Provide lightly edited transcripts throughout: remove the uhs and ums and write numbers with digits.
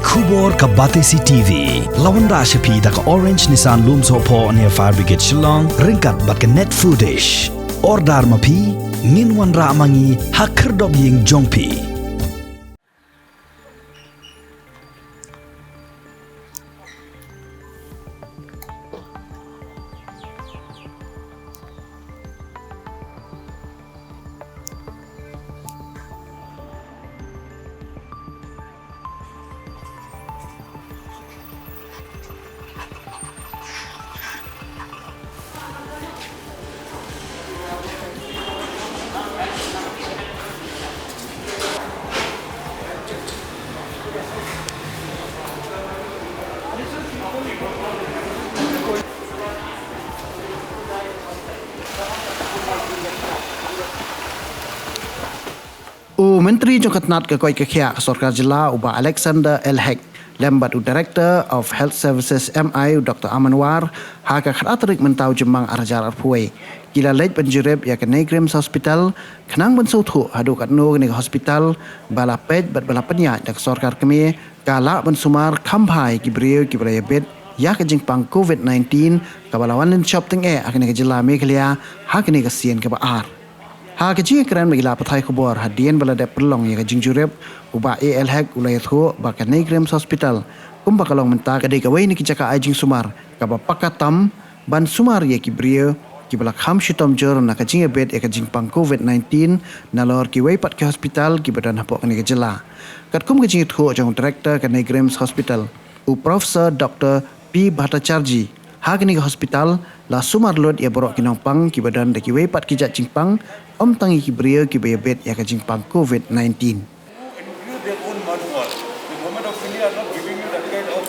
Khubor ka Batesi TV. Lawanda Ashapi da ka Orange Nissan Looms Hopo near Fire Brigade Shillong. Ringkat bat ka net foodish. Ordar mapi. Minwan ra amangi hakerdog ying jongpi. Menteri Jongkatnat ke Koi Kekhia Sorkar Jila Uba Alexander Elhek Lembat Director of Health Services MI Dr. Amanwar Haka Khatatrik Mentau Jemang Arjar Arpuai Gila lej penjurib ya ke Negrims Hospital Kenang Bensuthu Hadu kat no ke hospital Bala pej bat bala penyak dak Sorkar kami Kala Bensumar Kampai Gibriu Gibraya bed ya ke jingpang COVID-19 Kabalawan len shop teng akan ke Jila Meghalaya Hakini ke sien ke Baar Ha kecil keren bagila patai kubur hadian balada perlong ya kajing jurep uba AL ulai thu baka Negrims Hospital kumba kalong menta kadai kawai ni kijaka ajing sumar kaba pakatam ban sumar ya kibrio kibala kham shitom jor na kajing bed ya kajing pang COVID-19 nalor kiwai pat ke hospital kibadan hapok ni kejela kat kum kajing thu jong director ke Negrims Hospital u Profesor Dr. P Bhattacharjee Hagni ke hospital la sumar lot ya borok kinong pang kibadan de kiwei pat kijak jingpang om tangi kibria kibaya bed ya ke jingpang COVID-19. Include their own manual. The government of India are not giving you that kind of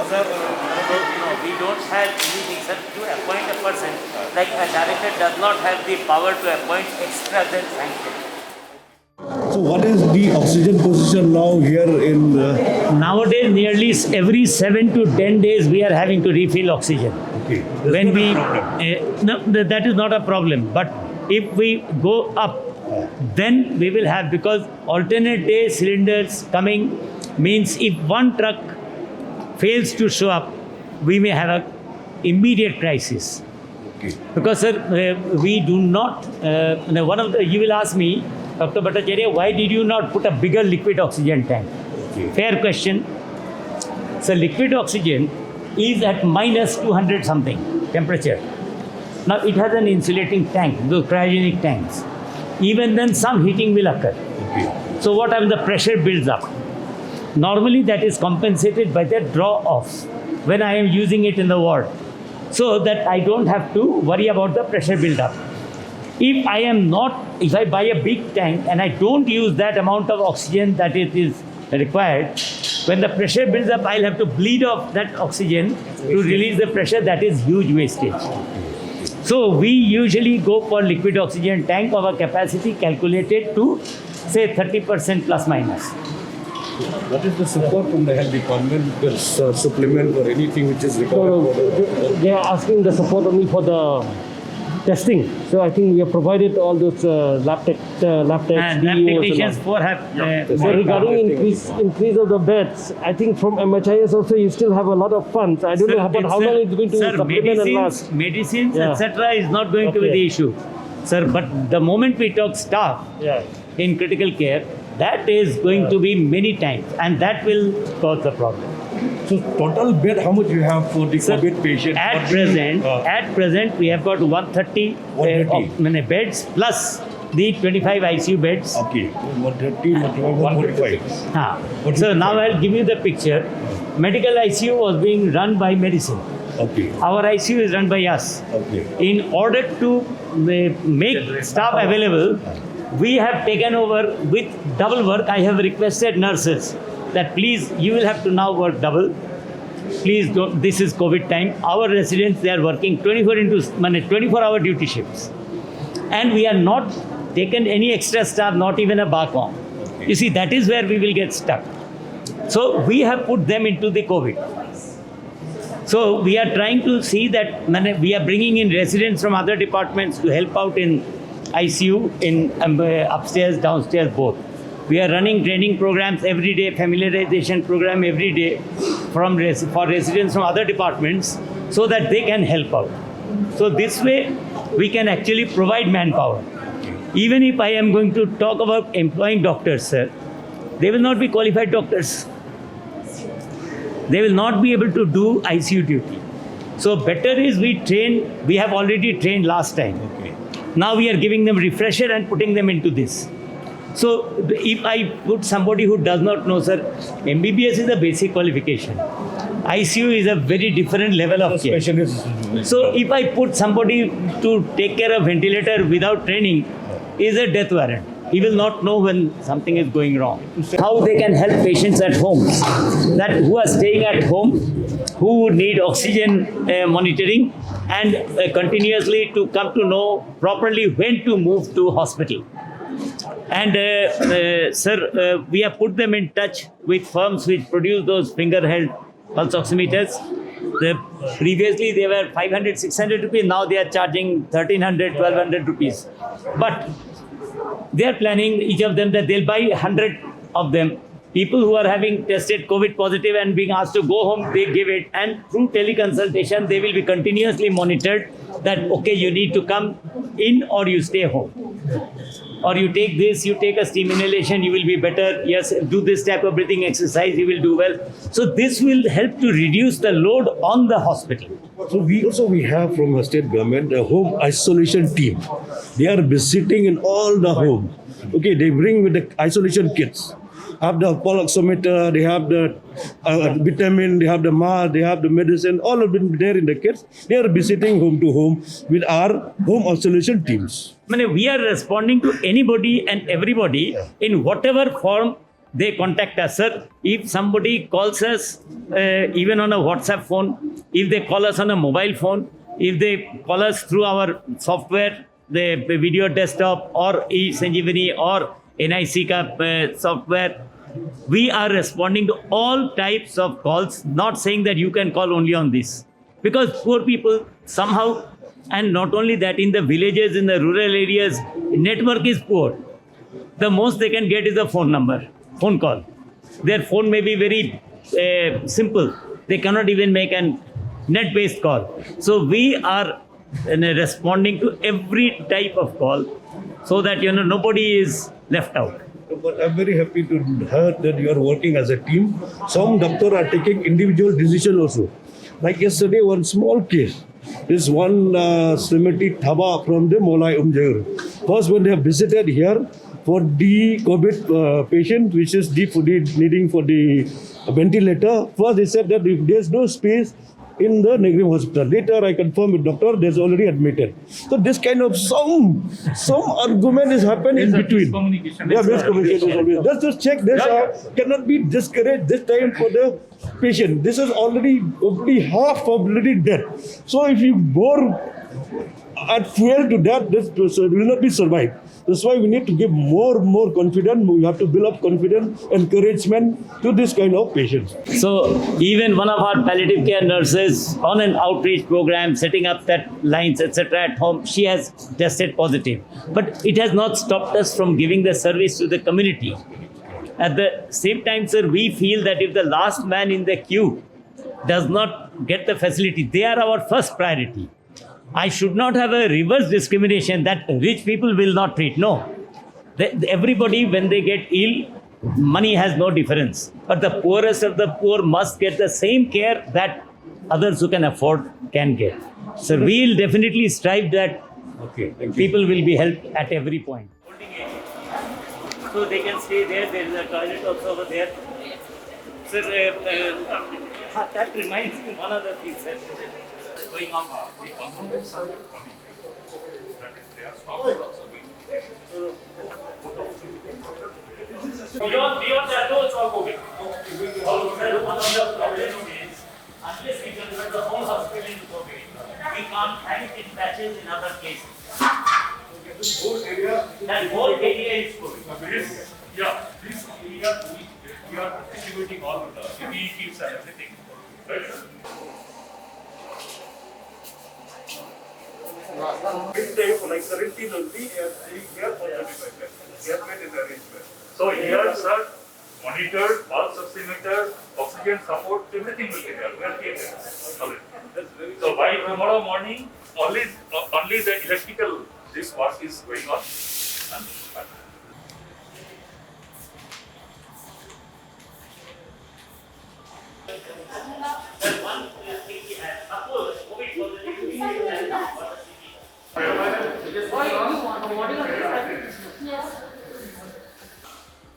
other. No, we don't have anything, sir, to appoint a person. Like a director does not have the power to appoint extra than sanction. So what is the oxygen position now here in? Nowadays, nearly every 7 to 10 days, we are having to refill oxygen. Okay. When we, no, that is not a problem. But if we go up, then we will have, because alternate day cylinders coming means if one truck fails to show up, we may have an immediate crisis. Okay. Because sir, we do not, you will ask me, Dr. Bhattacharya, why did you not put a bigger liquid oxygen tank? Okay. Fair question. So liquid oxygen is at minus 200 something temperature. Now it has an insulating tank, those cryogenic tanks. Even then some heating will occur. Okay. So what happens, the pressure builds up. Normally that is compensated by the draw off when I am using it in the ward. So that I don't have to worry about the pressure build up. If I buy a big tank and I don't use that amount of oxygen that it is required, when the pressure builds up, I'll have to bleed off that oxygen to release the pressure. That is huge wastage. So we usually go for liquid oxygen tank of a capacity calculated to say 30% plus minus. What is the support from the health department? Supplement or anything which is required? They are asking the support only for the testing. So I think we have provided all those lab techs, And lab technicians So regarding increase of the beds, I think from MHIS also you still have a lot of funds. I don't know about how long it's going to supplement and last. Medicines, etc. is not going to be the issue. Sir, but the moment we talk staff in critical care, that is going to be many times and that will cause the problem. So total bed, how much you have for the COVID patient? At present, we have got 130 beds plus the 25 ICU beds. Okay, 130, 145. So now I'll give you the picture. Medical ICU was being run by medicine. Okay. Our ICU is run by us. Okay. In order to make staff available, we have taken over with double work. I have requested nurses that please, you will have to now work double. Please don't, this is COVID time. Our residents, they are working 24-hour duty shifts. And we are not taken any extra staff, not even a BACOM. You see, that is where we will get stuck. So we have put them into the COVID. So we are trying to see that we are bringing in residents from other departments to help out in ICU, in upstairs, downstairs, both. We are running training programs every day, familiarization program every day for residents from other departments so that they can help out. So this way, we can actually provide manpower. Even if I am going to talk about employing doctors, sir, they will not be qualified doctors. They will not be able to do ICU duty. So better is we train, we have already trained last time. Okay. Now we are giving them refresher and putting them into this. So if I put somebody who does not know, sir, MBBS is a basic qualification. ICU is a very different level of care. So if I put somebody to take care of ventilator without training, is a death warrant. He will not know when something is going wrong. How they can help patients at home, that who are staying at home, who need oxygen monitoring, and continuously to come to know properly when to move to hospital. And sir, we have put them in touch with firms which produce those finger-held pulse oximeters. Previously they were 500, 600 rupees. Now they are charging 1300, 1200 rupees. But they are planning, each of them, that they'll buy 100 of them. People who are having tested COVID positive and being asked to go home, they give it. And through teleconsultation, they will be continuously monitored that, okay, you need to come in or you stay home. Or you take this, you take a steam inhalation, you will be better. Yes, do this type of breathing exercise, you will do well. So this will help to reduce the load on the hospital. So we have from the state government a home isolation team. They are visiting in all the homes. Okay, they bring with the isolation kits. Have the pulse oximeter, they have the vitamin, they have the mask, they have the medicine, all of them there in the kits. They are visiting home to home with our home isolation teams. We are responding to anybody and everybody in whatever form they contact us, sir. If somebody calls us even on a WhatsApp phone, if they call us on a mobile phone, if they call us through our software, the video desktop or eSanjeevani or NIC software, we are responding to all types of calls, not saying that you can call only on this. Because poor people somehow, and not only that, in the villages, in the rural areas, network is poor. The most they can get is a phone number, phone call. Their phone may be very simple. They cannot even make a net-based call. So we are responding to every type of call so that nobody is left out. But I'm very happy to hear that you are working as a team. Some doctors are taking individual decisions also. Like yesterday, one small case. This one Srimati Thaba from the Molai Umjaur. First, when they have visited here for the COVID patient, which is needing for the ventilator, first they said that if there's no space in the Negrim hospital. Later, I confirmed with doctor, there's already admitted. So this kind of some argument is happening in between. Miscommunication. Yeah, miscommunication is always. Let's just check this out. Cannot be discouraged this time for the patient. This is already half already dead. So if you more add fuel to that, this person will not be survived. That's why we need to give more confidence. We have to build up confidence, encouragement to this kind of patients. So even one of our palliative care nurses on an outreach program, setting up that lines, etc. at home, she has tested positive. But it has not stopped us from giving the service to the community. At the same time, sir, we feel that if the last man in the queue does not get the facility, they are our first priority. I should not have a reverse discrimination that rich people will not treat. No. Everybody, when they get ill, money has no difference. But the poorest of the poor must get the same care that others who can afford can get. So we will definitely strive that people will be helped at every point. So they can stay there. There is a toilet also over there. Sir, that reminds me one other thing, sir. Going on. Beyond that, no, it's all COVID. One of the problems is, unless we convert the whole hospital into COVID, we can't have it in batches in other cases. That whole area is COVID. Yeah, this we are distributing all the PPE kits and everything. Right? Like currently only we are for 35 beds. We have made an arrangement. So here, sir, monitor, pulse oximeter, oxygen support, everything will be there. We are here. So by tomorrow morning, only the electrical this work is going on.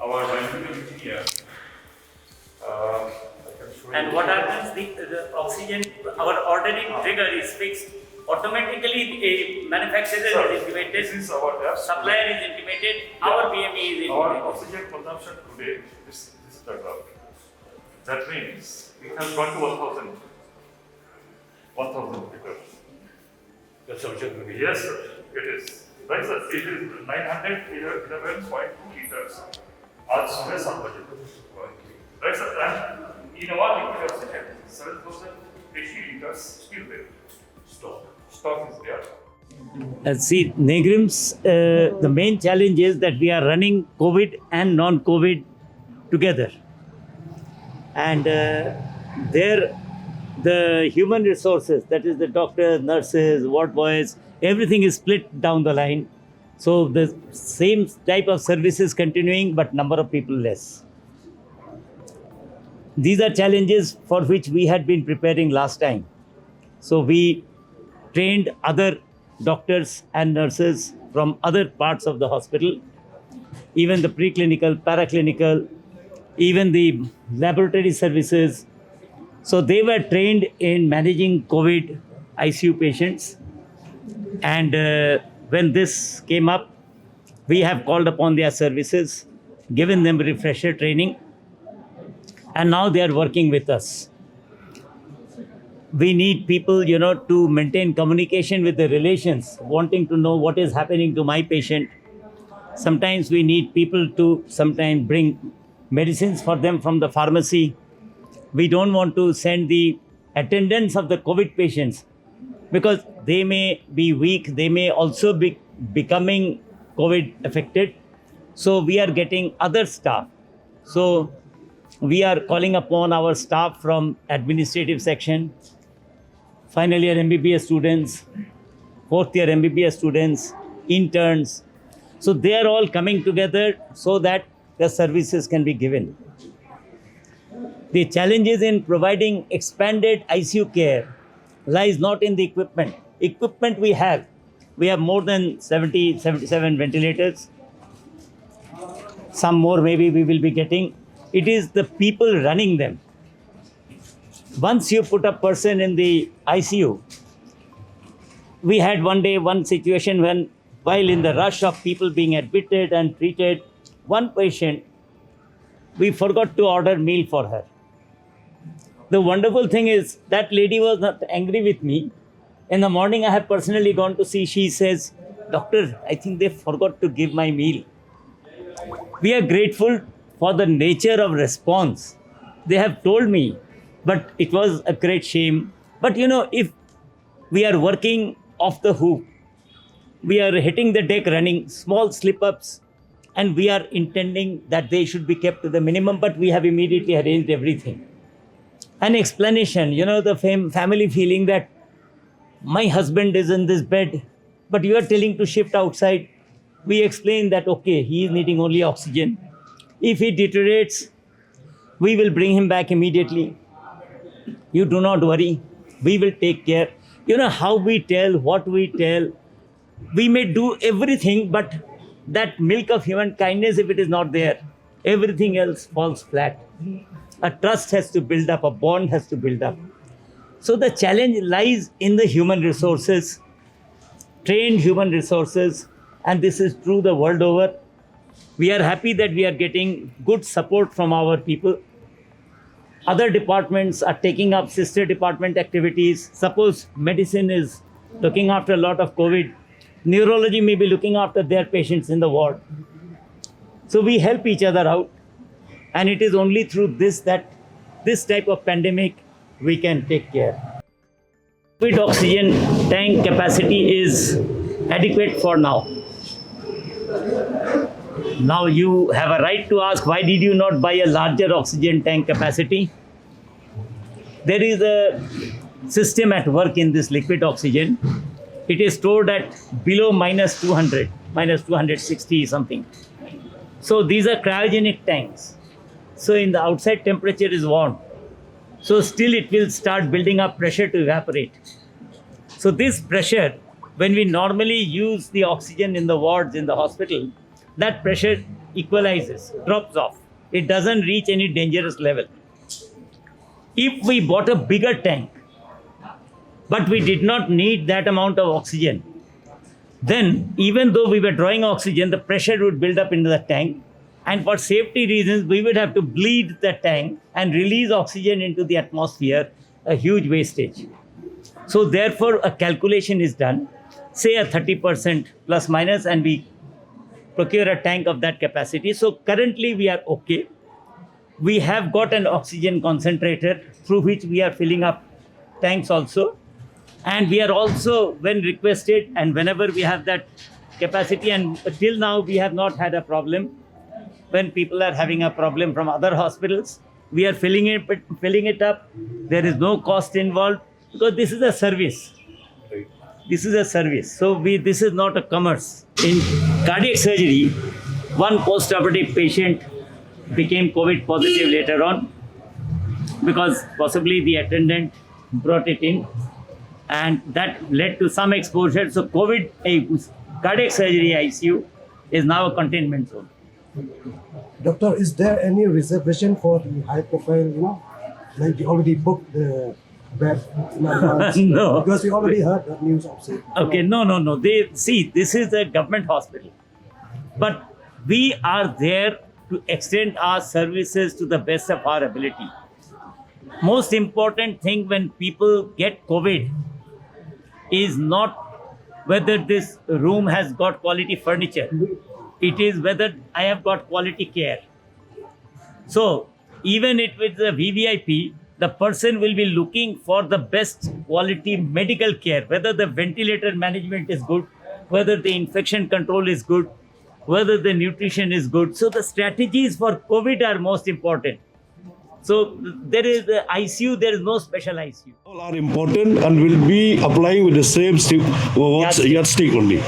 Our scientific engineer. And what happens, the oxygen, our ordering trigger is fixed. Automatically, a manufacturer is intimated, This is our supplier is intimated, our PME is Our intimated. oxygen consumption today, this is the graph. That means it has gone to 1,000 liters. Consumption will be. Yes, sir, it is. Right, sir, it is 911.2 liters. आज सुबह 7 बजे right, sir, and in our liquid oxygen, 7,080 liters still there. Stock is there. See, Negrims, the main challenge is that we are running COVID and non-COVID together. And there, the human resources, that is the doctors, nurses, ward boys, everything is split down the line. So the same type of services continuing, but number of people less. These are challenges for which we had been preparing last time. So we trained other doctors and nurses from other parts of the hospital, even the preclinical, paraclinical, even the laboratory services. So they were trained in managing COVID ICU patients. And when this came up, we have called upon their services, given them refresher training, and now they are working with us. We need people, to maintain communication with the relations, wanting to know what is happening to my patient. Sometimes we need people to sometimes bring medicines for them from the pharmacy. We don't want to send the attendants of the COVID patients because they may be weak, they may also be becoming COVID affected. So we are getting other staff. So we are calling upon our staff from administrative section, final year MBBS students, fourth year MBBS students, interns. So they are all coming together so that the services can be given. The challenges in providing expanded ICU care lies not in the equipment. Equipment we have more than 77 ventilators. Some more maybe we will be getting. It is the people running them. Once you put a person in the ICU, we had one situation when, while in the rush of people being admitted and treated, one patient, we forgot to order meal for her. The wonderful thing is that lady was not angry with me. In the morning, I have personally gone to see, she says, "Doctor, I think they forgot to give my meal." We are grateful for the nature of response. They have told me, but it was a great shame. But if we are working off the hook, we are hitting the deck running, small slip-ups, and we are intending that they should be kept to the minimum, but we have immediately arranged everything. An explanation, the family feeling that my husband is in this bed, but you are telling to shift outside. We explain that, okay, he is needing only oxygen. If he deteriorates, we will bring him back immediately. You do not worry. We will take care. How we tell, what we tell. We may do everything, but that milk of human kindness, if it is not there, everything else falls flat. A trust has to build up, a bond has to build up. So the challenge lies in the human resources, trained human resources, and this is true the world over. We are happy that we are getting good support from our people. Other departments are taking up sister department activities. Suppose medicine is looking after a lot of COVID. Neurology may be looking after their patients in the ward. So we help each other out. And it is only through this that this type of pandemic we can take care. COVID oxygen tank capacity is adequate for now. Now you have a right to ask, why did you not buy a larger oxygen tank capacity? There is a system at work in this liquid oxygen. It is stored at below minus 200, minus 260 something. So these are cryogenic tanks. So in the outside temperature is warm. So still it will start building up pressure to evaporate. So this pressure, when we normally use the oxygen in the wards in the hospital, that pressure equalizes, drops off. It doesn't reach any dangerous level. If we bought a bigger tank, but we did not need that amount of oxygen, then even though we were drawing oxygen, the pressure would build up into the tank. And for safety reasons, we would have to bleed the tank and release oxygen into the atmosphere, a huge wastage. So therefore, a calculation is done, say a 30% plus minus, and we procure a tank of that capacity. So currently we are okay. We have got an oxygen concentrator through which we are filling up tanks also. And we are also, when requested and whenever we have that capacity, and till now we have not had a problem. When people are having a problem from other hospitals, we are filling it up. There is no cost involved because this is a service. This is a service. So this is not a commerce. In cardiac surgery, one post-operative patient became COVID positive later on because possibly the attendant brought it in, and that led to some exposure. So cardiac surgery ICU is now a containment zone. Doctor, is there any reservation for the high profile, like you already booked the bed in advance? No. Because we already heard that news of it. Okay, no. This is a government hospital. But we are there to extend our services to the best of our ability. Most important thing when people get COVID is not whether this room has got quality furniture. It is whether I have got quality care. So even if it's a VVIP, the person will be looking for the best quality medical care, whether the ventilator management is good, whether the infection control is good, whether the nutrition is good. So the strategies for COVID are most important. So there is the ICU, there is no special ICU. All are important and will be applying with the same yardstick only.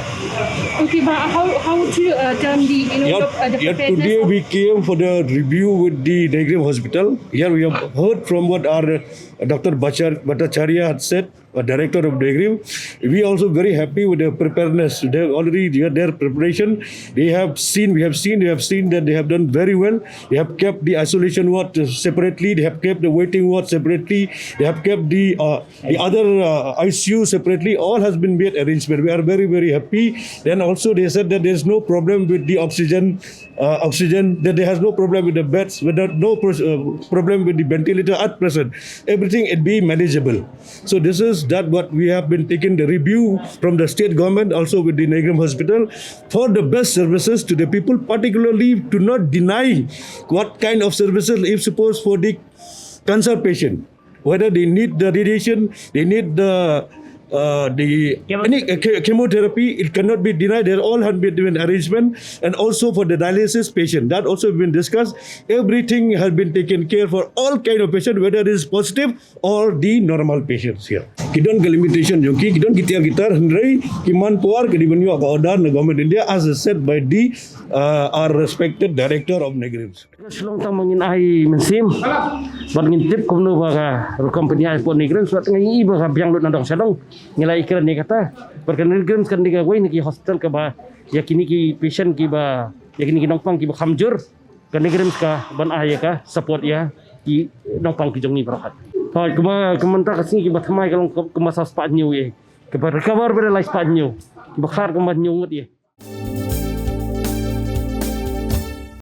Okay, but how would you term the the preparedness? Today we came for the review with the Negram Hospital. Here we have heard from what our Dr. Bhattacharya had said, director of Negram. We are also very happy with their preparedness. They have already their preparation. We have seen that they have done very well. They have kept the isolation ward separately. They have kept the waiting ward separately. They have kept the other ICU separately. All has been made arrangement. We are very, very happy. Then also they said that there is no problem with the oxygen, that there has no problem with the beds, no problem with the ventilator at present. Everything it be manageable. So this is what we have been taking the review from the state government, also with the Negram Hospital, for the best services to the people, particularly to not deny what kind of services, if suppose for the cancer patient, whether they need the radiation, they need chemotherapy, it cannot be denied. They all have been given arrangement, and also for the dialysis patient, that also been discussed. Everything has been taken care for all kind of patient, whether it is positive or the normal patients here. Kidon ke limitation joki kidon gitar hendrai kiman puar ke dibenyo ka order na government India as said by the our respected director of Negram. Selong tang mangin ai mensim. Bat ngintip kumno ba ka company ai pon Negram suat ngai ba ka biang lut nadong selong ngilai ikran ni kata perkara Negram kan diga wei ni hospital ka ba yakini ki patient ki ba yakini ki nongpang ki ba khamjur kan Negram ka ban ai ka support ya ki nongpang ki jong ni barakat. Thôi kementak kasih kita thamai kalau kemasas Spanyol ye, kebar kabar pada lai Spanyol, bakar kemat nyungut ye.